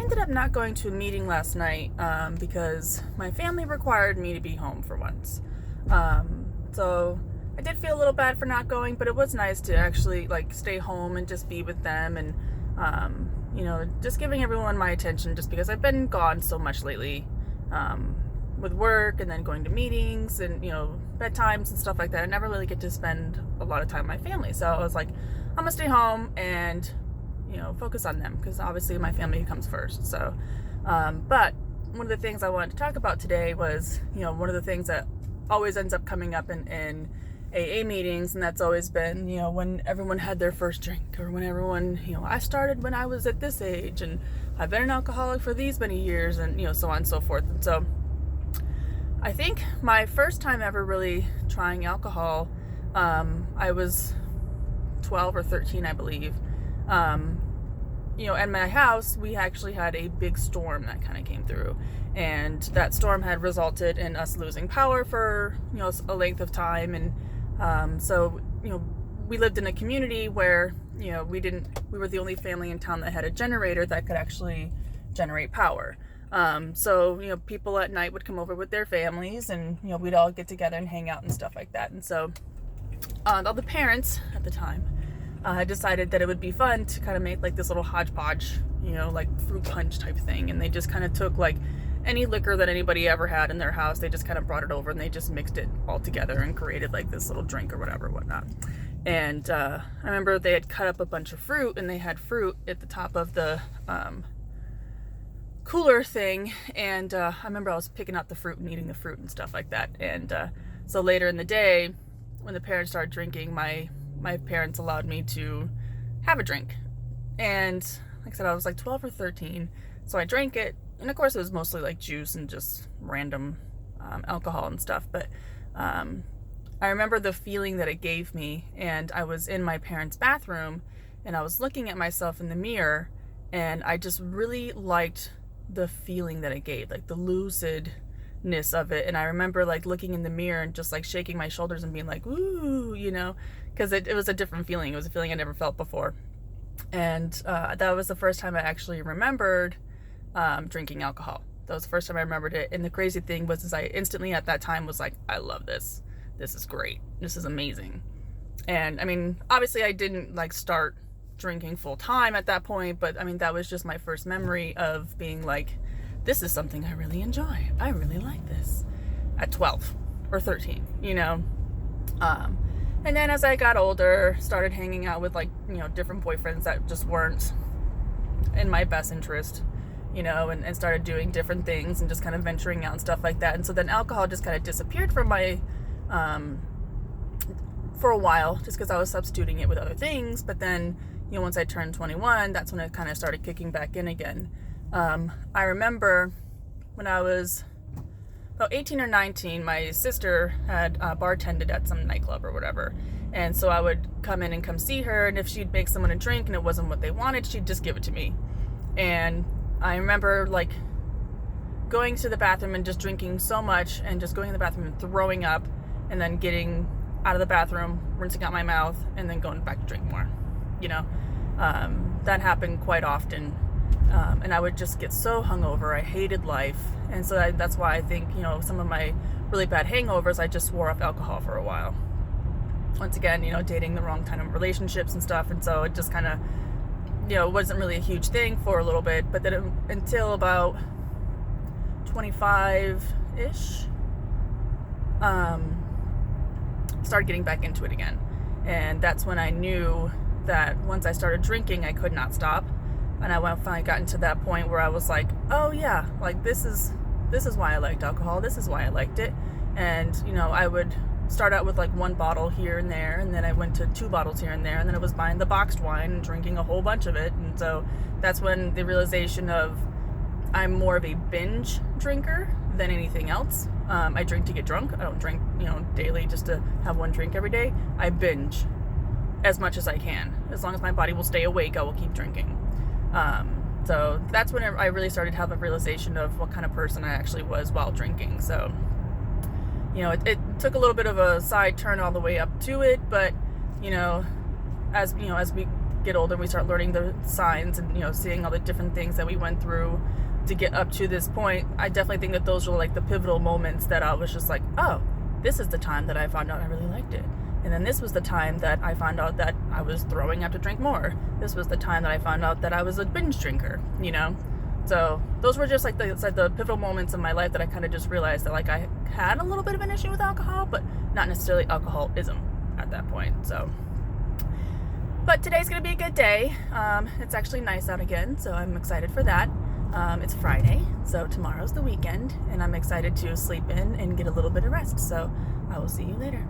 ended up not going to a meeting last night because my family required me to be home for once. So I did feel a little bad for not going, but it was nice to actually like stay home and just be with them and just giving everyone my attention, just because I've been gone so much lately with work and then going to meetings and bedtimes and stuff like that. I never really get to spend a lot of time with my family, so I was like, I'm gonna stay home and focus on them, because obviously my family comes first. So but one of the things I wanted to talk about today was one of the things that always ends up coming up in AA meetings, and that's always been when everyone had their first drink, or when everyone I started when I was at this age, and I've been an alcoholic for these many years, and so on and so forth. And so I think my first time ever really trying alcohol, I was 12 or 13, I believe. At my house, we actually had a big storm that kind of came through, and that storm had resulted in us losing power for a length of time. And so we lived in a community where we were the only family in town that had a generator that could actually generate power. So people at night would come over with their families, and we'd all get together and hang out and stuff like that. And so all the parents at the time decided that it would be fun to kind of make like this little hodgepodge, like fruit punch type thing. And they just kind of took like any liquor that anybody ever had in their house, they just kind of brought it over and they just mixed it all together and created like this little drink or whatnot. And I remember they had cut up a bunch of fruit, and they had fruit at the top of the cooler thing. And I remember I was picking out the fruit and eating the fruit and stuff like that. And so later in the day, when the parents started drinking, my parents allowed me to have a drink. And like I said, I was like 12 or 13, so I drank it, and of course it was mostly like juice and just random alcohol and stuff. But I remember the feeling that it gave me, and I was in my parents' bathroom and I was looking at myself in the mirror, and I just really liked the feeling that it gave, like the lucidness of it. And I remember like looking in the mirror and just like shaking my shoulders and being like, ooh, because it was a different feeling. It was a feeling I never felt before. And that was the first time I actually remembered drinking alcohol. That was the first time I remembered it. And the crazy thing was I instantly at that time was like, I love this. This is great. This is amazing. And I mean, obviously I didn't like start drinking full time at that point, but I mean, that was just my first memory of being like, this is something I really enjoy. I really like this at 12 or 13, and then as I got older, started hanging out with like, different boyfriends that just weren't in my best interest, and started doing different things and just kind of venturing out and stuff like that. And so then alcohol just kind of disappeared from my, for a while, just because I was substituting it with other things. But then, once I turned 21, that's when it kind of started kicking back in again. I remember when I was about 18 or 19, my sister had bartended at some nightclub or whatever. And so I would come in and come see her, and if she'd make someone a drink and it wasn't what they wanted, she'd just give it to me. And I remember like going to the bathroom and just drinking so much, and just going to the bathroom and throwing up, and then getting out of the bathroom, rinsing out my mouth, and then going back to drink more. That happened quite often. And I would just get so hungover. I hated life. And so that's why I think, some of my really bad hangovers, I just swore off alcohol for a while. Once again, dating the wrong kind of relationships and stuff. And so it just kind of, wasn't really a huge thing for a little bit. But then until about 25-ish, started getting back into it again. And that's when I knew that once I started drinking, I could not stop. And I finally gotten to that point where I was like, oh yeah, like this is why I liked alcohol. This is why I liked it. And, I would start out with like one bottle here and there, and then I went to 2 bottles here and there, and then I was buying the boxed wine and drinking a whole bunch of it. And so that's when the realization of I'm more of a binge drinker than anything else. I drink to get drunk. I don't drink, daily just to have one drink every day. I binge as much as I can. As long as my body will stay awake, I will keep drinking. So that's when I really started to have a realization of what kind of person I actually was while drinking. So, it took a little bit of a side turn all the way up to it, but, as we get older, we start learning the signs and, you know, seeing all the different things that we went through to get up to this point. I definitely think that those were like the pivotal moments that I was just like, oh, this is the time that I found out I really liked it. And then this was the time that I found out that I was throwing up to drink more. This was the time that I found out that I was a binge drinker, you know? So those were just like the pivotal moments in my life that I kind of just realized that like I had a little bit of an issue with alcohol, but not necessarily alcoholism at that point. So, but today's gonna be a good day. It's actually nice out again, so I'm excited for that. It's Friday, so tomorrow's the weekend, and I'm excited to sleep in and get a little bit of rest. So I will see you later.